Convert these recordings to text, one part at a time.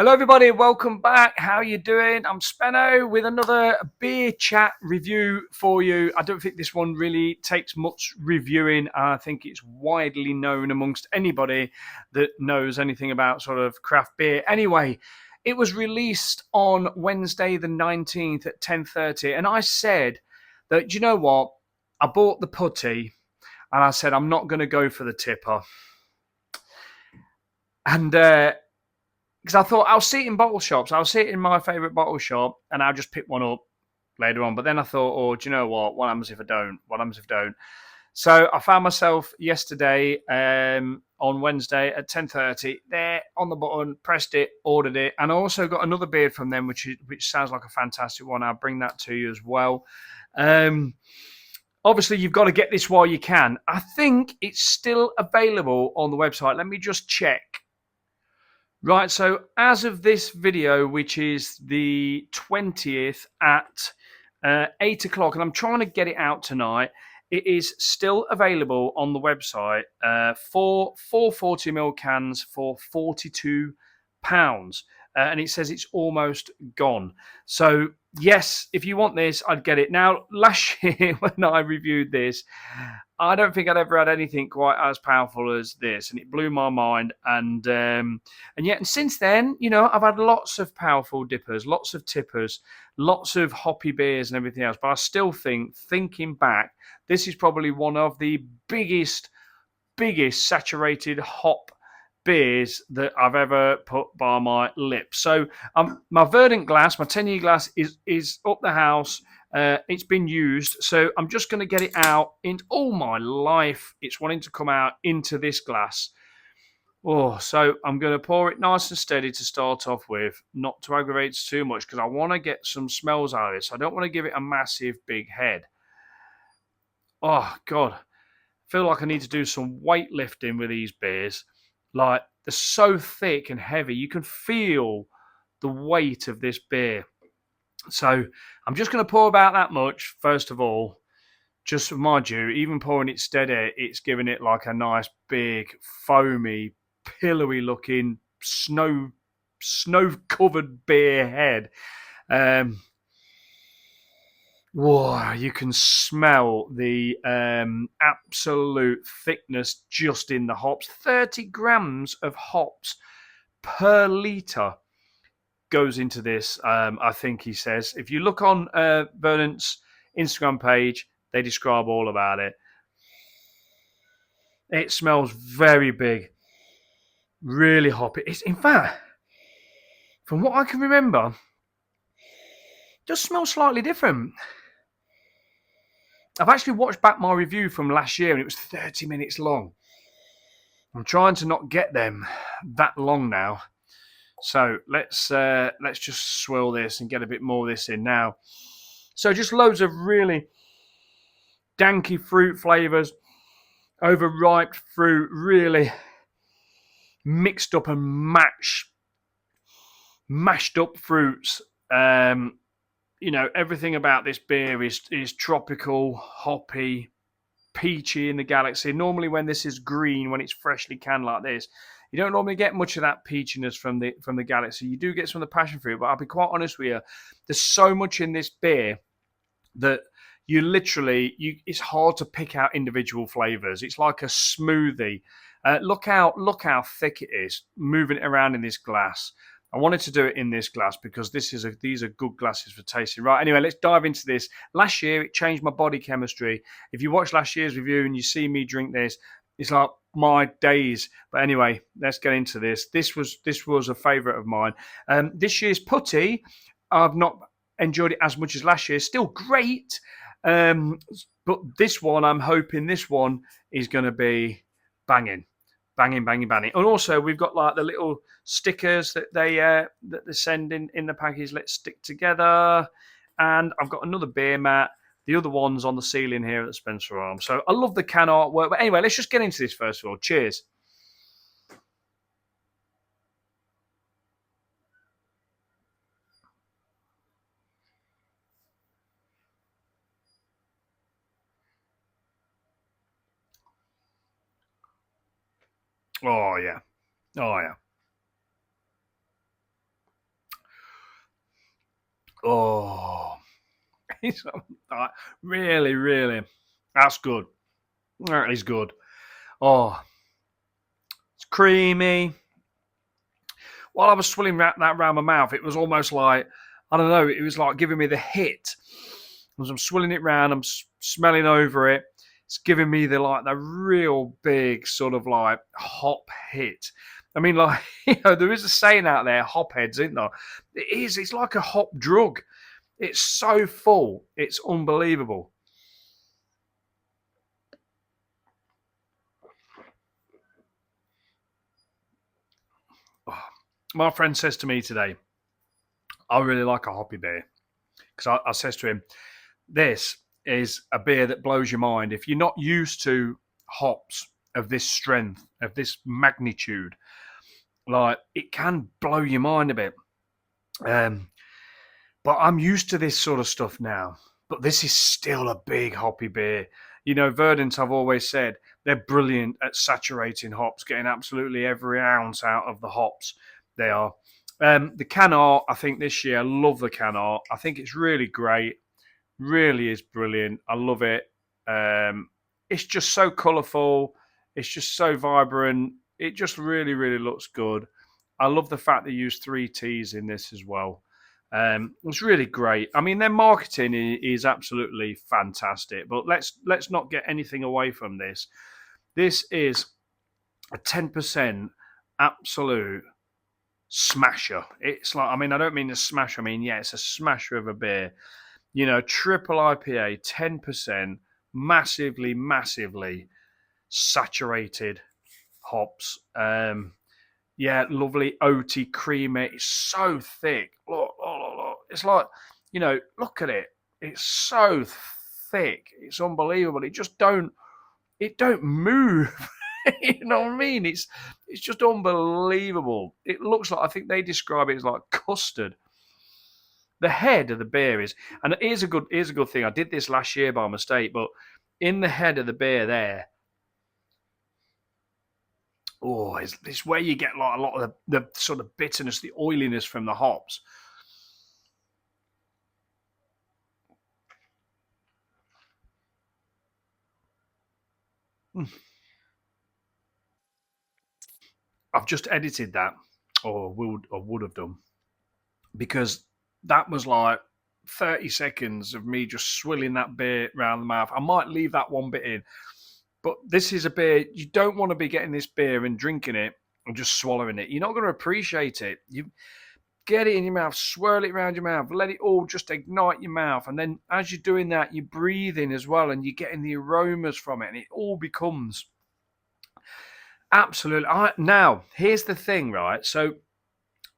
Hello everybody, welcome back. How are you doing? I'm Speno with another beer chat review for you. I don't think this one really takes much reviewing. I think it's widely known amongst anybody that knows anything about sort of craft beer. Anyway, it was released on Wednesday the 19th at 10:30 and I said that, you know what? I bought the putty and I said I'm not going to go for the tipper. And because I thought I'll see it in bottle shops. I'll see it in my favourite bottle shop and I'll just pick one up later on. But then I thought, oh, do you know what? What happens if I don't? What happens if I don't? So I found myself yesterday on Wednesday at 10:30 there on the button, pressed it, ordered it, and I also got another beer from them, which sounds like a fantastic one. I'll bring that to you as well. Obviously, you've got to get this while you can. I think it's still available on the website. Let me just check. Right, so as of this video, which is the 20th at 8 o'clock, and I'm trying to get it out tonight, it is still available on the website for 440ml cans for £42. And it says it's almost gone. So, yes, if you want this, I'd get it. Now, last year when I reviewed this, I don't think I'd ever had anything quite as powerful as this, and it blew my mind. And yet, and since then, you know, I've had lots of powerful dippers, lots of tippers, lots of hoppy beers and everything else. But I still think, thinking back, this is probably one of the biggest saturated hop beers that I've ever put by my lips. So my Verdant glass, my 10-year glass, is up the house. It's been used, so I'm just going to get it out. In all my life, it's wanting to come out into this glass. Oh, so I'm going to pour it nice and steady to start off with, not to aggravate it too much, because I want to get some smells out of it. So I don't want to give it a massive big head. Oh, God. I feel like I need to do some weightlifting with these beers. Like, they're so thick and heavy. You can feel the weight of this beer. So I'm just going to pour about that much, first of all. Just mind you, even pouring it steady, it's giving it like a nice big, foamy, pillowy looking, snow-covered beer head. Whoa, you can smell the absolute thickness just in the hops. 30 grams of hops per litre goes into this, I think he says. If you look on Verdant's Instagram page, they describe all about it. It smells very big, really hoppy. It's, in fact, from what I can remember, it does smell slightly different. I've actually watched back my review from last year and it was 30 minutes long. I'm trying to not get them that long now. So let's just swirl this and get a bit more of this in now. So just loads of really danky fruit flavours, overripe fruit, really mixed up and mashed up fruits. You know, everything about this beer is tropical, hoppy, peachy in the galaxy. Normally when this is green, when it's freshly canned like this, you don't normally get much of that peachiness from the galaxy. You do get some of the passion fruit, but I'll be quite honest with you, there's so much in this beer that you literally, it's hard to pick out individual flavors. It's like a smoothie. Look how thick it is, moving it around in this glass. I wanted to do it in this glass because these are good glasses for tasting. Right, anyway, let's dive into this. Last year, it changed my body chemistry. If you watch last year's review and you see me drink this, it's like my days. But anyway, let's get into this. This was a favourite of mine. This year's putty, I've not enjoyed it as much as last year. Still great. But this one, I'm hoping this one is going to be banging. Banging. And also, we've got like the little stickers that they send in the package. Let's stick together. And I've got another beer mat. The other one's on the ceiling here at the Spencer Arms. So I love the can artwork. But anyway, let's just get into this first of all. Cheers. Oh, yeah. Oh, yeah. Oh, it's really, really, that's good. That is good. Oh, it's creamy. While I was swilling that round my mouth, it was almost like, I don't know, it was like giving me the hit. As I'm swilling it round, I'm smelling over it. It's giving me the real big sort of like hop hit. I mean, like, there is a saying out there, hop heads, isn't there? It is. It's like a hop drug. It's so full. It's unbelievable. Oh, my friend says to me today, I really like a hoppy beer. Because I says to him, this is a beer that blows your mind. If you're not used to hops of this strength, of this magnitude, like it can blow your mind a bit. But I'm used to this sort of stuff now. But this is still a big hoppy beer. Verdant, I've always said, they're brilliant at saturating hops, getting absolutely every ounce out of the hops. They are. The can art, I think this year, I love the can art. I think it's really great. Really is brilliant. I love it. It's just so colourful. It's just so vibrant. It just really, really looks good. I love the fact they use 3Ts in this as well. It's really great. I mean, their marketing is absolutely fantastic. But let's not get anything away from this. This is a 10% absolute smasher. It's like, I mean, I don't mean a smasher. I mean, yeah, it's a smasher of a beer. Triple IPA, 10%, massively, massively saturated hops. Yeah, lovely oaty, creamy. It's so thick. Look. It's like, look at it. It's so thick. It's unbelievable. It don't move. You know what I mean? It's just unbelievable. It looks like, I think they describe it as like custard. The head of the beer is, and here's a good thing. I did this last year by mistake, but in the head of the beer there, it's where you get like a lot of the sort of bitterness, the oiliness from the hops. I've just edited that, or would have done, because that was like 30 seconds of me just swilling that beer round the mouth. I might leave that one bit in, but this is a beer, you don't want to be getting this beer and drinking it and just swallowing it. You're not going to appreciate it. You get it in your mouth, swirl it around your mouth, let it all just ignite your mouth. And then as you're doing that, you breathe in as well, and you're getting the aromas from it, and it all becomes absolutely. Now, here's the thing, right? So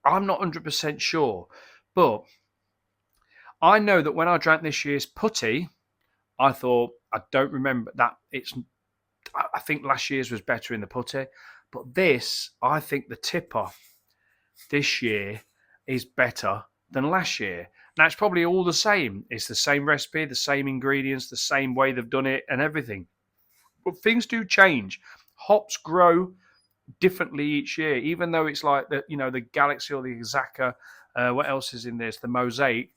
I'm not 100% sure, but I know that when I drank this year's putty, I thought, I don't remember that I think last year's was better in the putty, but this, I think the tipper this year is better than last year. Now, it's probably all the same. It's the same recipe, the same ingredients, the same way they've done it and everything. But things do change. Hops grow differently each year, even though it's like the Galaxy or the Exaka. What else is in this? The Mosaic.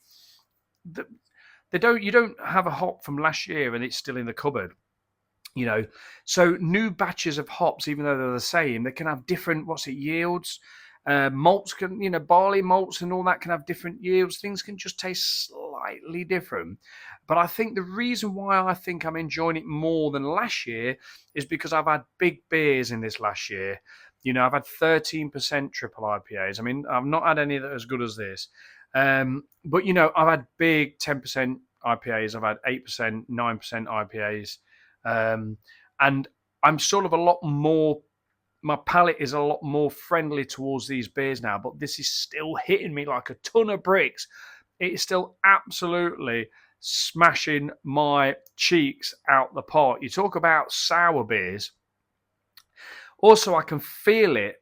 You don't have a hop from last year and it's still in the cupboard. So new batches of hops, even though they're the same, they can have different yields. Malts can, barley malts and all that can have different yields. Things can just taste slightly different. But I think the reason why I think I'm enjoying it more than last year is because I've had big beers in this last year. I've had 13% triple IPAs. I mean, I've not had any that are as good as this. But I've had big 10% IPAs. I've had 8%, 9% IPAs. And I'm sort of a lot more, my palate is a lot more friendly towards these beers now, but this is still hitting me like a ton of bricks. It is still absolutely smashing my cheeks out the pot. You talk about sour beers. Also, I can feel it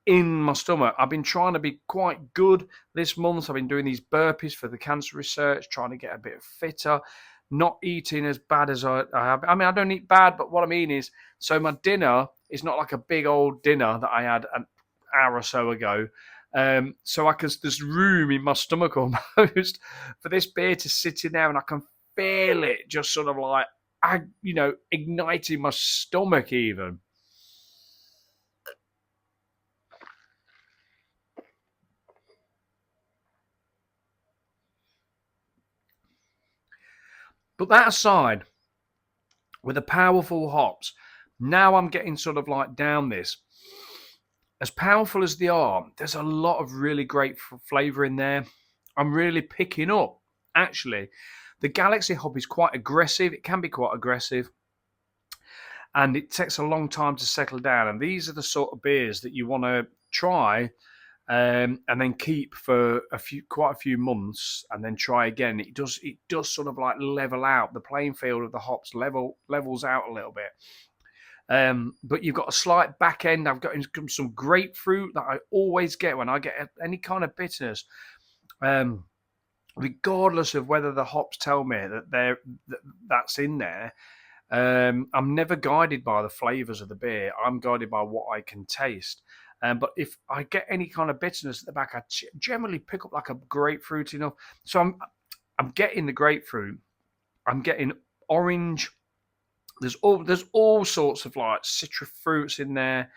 in my stomach. I've been trying to be quite good this month. I've been doing these burpees for the cancer research, trying to get a bit fitter, not eating as bad as I have. I mean, I don't eat bad, but what I mean is, so my dinner is not like a big old dinner that I had an hour or so ago. So there's room in my stomach almost for this beer to sit in there, and I can feel it just sort of like, igniting my stomach even. But that aside, with the powerful hops, now I'm getting sort of like down this. As powerful as they are, there's a lot of really great flavour in there. I'm really picking up, actually. The Galaxy hop is quite aggressive. It can be quite aggressive. And it takes a long time to settle down. And these are the sort of beers that you want to try and then keep for quite a few months, and then try again. It does sort of like level out the playing field of the hops, levels out a little bit. But you've got a slight back end. I've got some grapefruit that I always get when I get any kind of bitterness. Regardless of whether the hops tell me that's in there, I'm never guided by the flavors of the beer. I'm guided by what I can taste. But if I get any kind of bitterness at the back, I generally pick up like a grapefruit enough. So I'm getting the grapefruit. I'm getting orange. There's all sorts of like citrus fruits in there.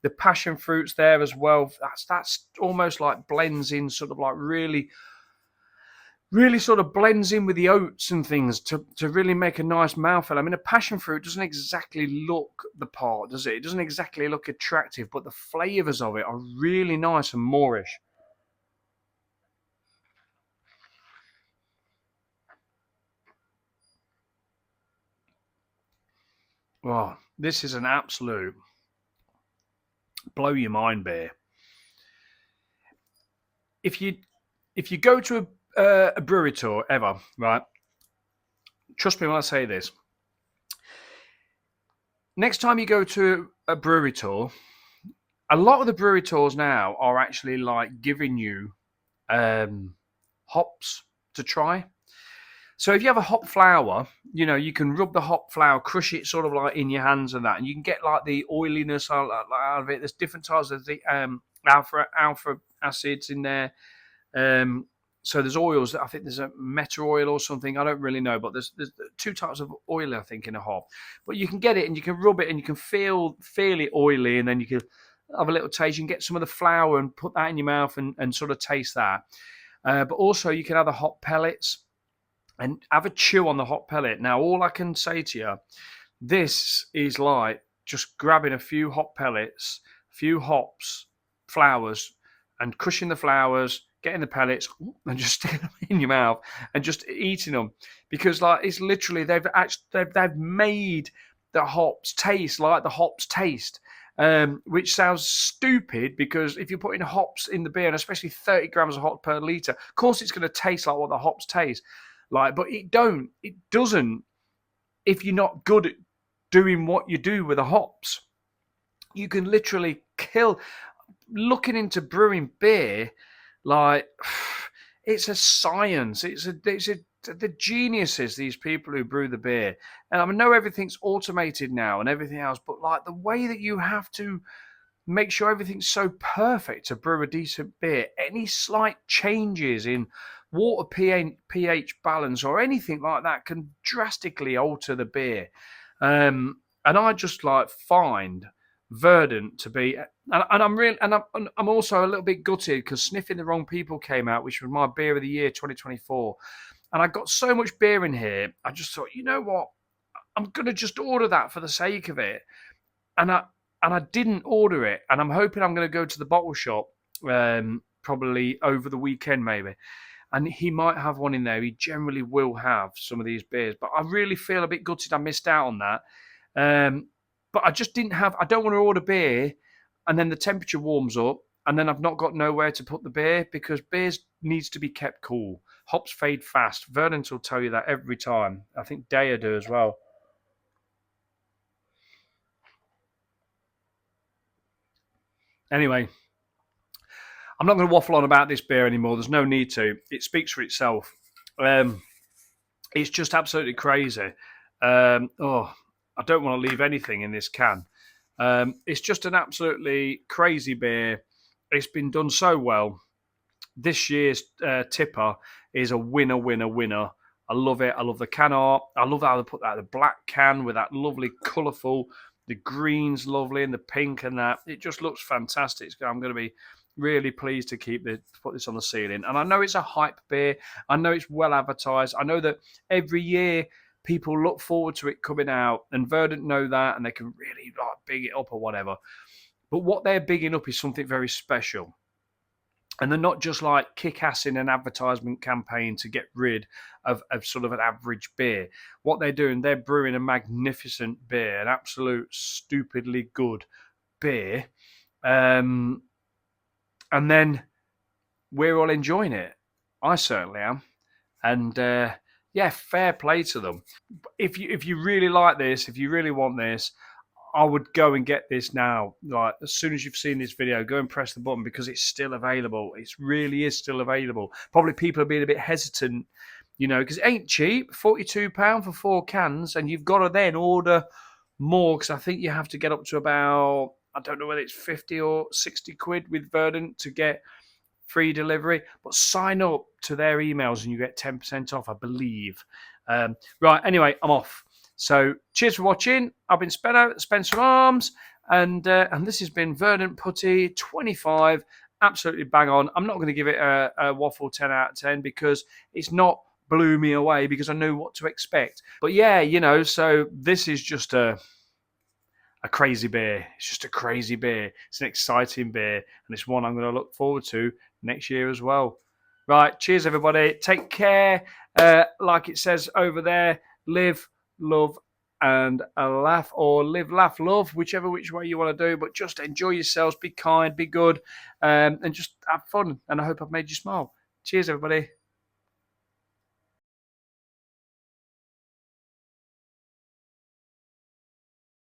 The passion fruits there as well. That's almost like blends in, sort of like really sort of blends in with the oats and things to really make a nice mouthfeel. I mean, a passion fruit doesn't exactly look the part, does it? It doesn't exactly look attractive, but the flavours of it are really nice and moreish. Oh, this is an absolute blow your mind beer. If you go to a brewery tour ever, right? Trust me when I say this. Next time you go to a brewery tour, a lot of the brewery tours now are actually like giving you hops to try. So if you have a hop flower, you can rub the hop flower, crush it sort of like in your hands and that, and you can get like the oiliness out of it. There's different types of the alpha acids in there. So there's oils. I think there's a meta oil or something. I don't really know, but there's two types of oil, I think, in a hop. But you can get it and you can rub it and you can feel it oily, and then you can have a little taste. You can get some of the flour and put that in your mouth and sort of taste that. But also you can have the hop pellets and have a chew on the hop pellet. Now, all I can say to you, this is like just grabbing a few hop pellets, a few hops, flowers, and crushing the flowers, getting the pellets, and just sticking them in your mouth and just eating them. Because like it's literally they've made the hops taste like the hops taste. Which sounds stupid, because if you're putting hops in the beer, and especially 30 grams of hops per litre, of course it's going to taste like what the hops taste like. But it doesn't if you're not good at doing what you do with the hops. You can literally kill. Looking into brewing beer, like it's a science. It's the geniuses, these people who brew the beer. And I know everything's automated now and everything else, but like the way that you have to make sure everything's so perfect to brew a decent beer, any slight changes in water pH balance or anything like that can drastically alter the beer. And I just like find Verdant to be, I'm also a little bit gutted because Sniffing the Wrong People came out, which was my beer of the year 2024. And I got so much beer in here, I just thought, you know what? I'm going to just order that for the sake of it. And I didn't order it. And I'm hoping I'm going to go to the bottle shop probably over the weekend maybe. And he might have one in there. He generally will have some of these beers. But I really feel a bit gutted I missed out on that. But I just didn't have, I don't want to order beer and then the temperature warms up and then I've not got nowhere to put the beer, because beers needs to be kept cool. Hops fade fast. Verdant will tell you that every time. I think Daya do as well. Anyway, I'm not going to waffle on about this beer anymore. There's no need to. It speaks for itself. It's just absolutely crazy. I don't want to leave anything in this can. It's just an absolutely crazy beer. it's been done so well. This year's tipper is a winner, winner, winner. I love it. I love the can art. I love how they put that the black can with that lovely colourful, the green's lovely and the pink and that. It just looks fantastic. I'm going to be really pleased to put this on the ceiling. And I know it's a hype beer. I know it's well advertised. I know that every year people look forward to it coming out, and Verdant know that, and they can really like big it up or whatever. But what they're bigging up is something very special. And they're not just like kick-assing an advertisement campaign to get rid of sort of an average beer. What they're doing, they're brewing a magnificent beer, an absolute stupidly good beer. And then we're all enjoying it. I certainly am. And yeah, fair play to them. If you really like this, if you really want this, I would go and get this now. Like, as soon as you've seen this video, go and press the button because it's still available. It really is still available. Probably people are being a bit hesitant, you know, because it ain't cheap. £42 for 4 cans, and you've got to then order more because I think you have to get up to about, I don't know whether it's 50 or 60 quid with Verdant to get free delivery. But sign up to their emails and you get 10% off, I believe. Right, anyway, I'm off. So cheers for watching. I've been Speno, Spencer Arms, and this has been Verdant Puttty 25. Absolutely bang on. I'm not going to give it a waffle 10 out of 10 because it's not blew me away because I knew what to expect. But yeah, you know, so this is just a crazy beer. It's just a crazy beer. It's an exciting beer, and it's one I'm going to look forward to next year as well. Right, cheers everybody. Take care. Like it says over there, live, love and laugh, or live, laugh, love, which way you want to do, but just enjoy yourselves, be kind, be good, and just have fun. And I hope I've made you smile. Cheers everybody.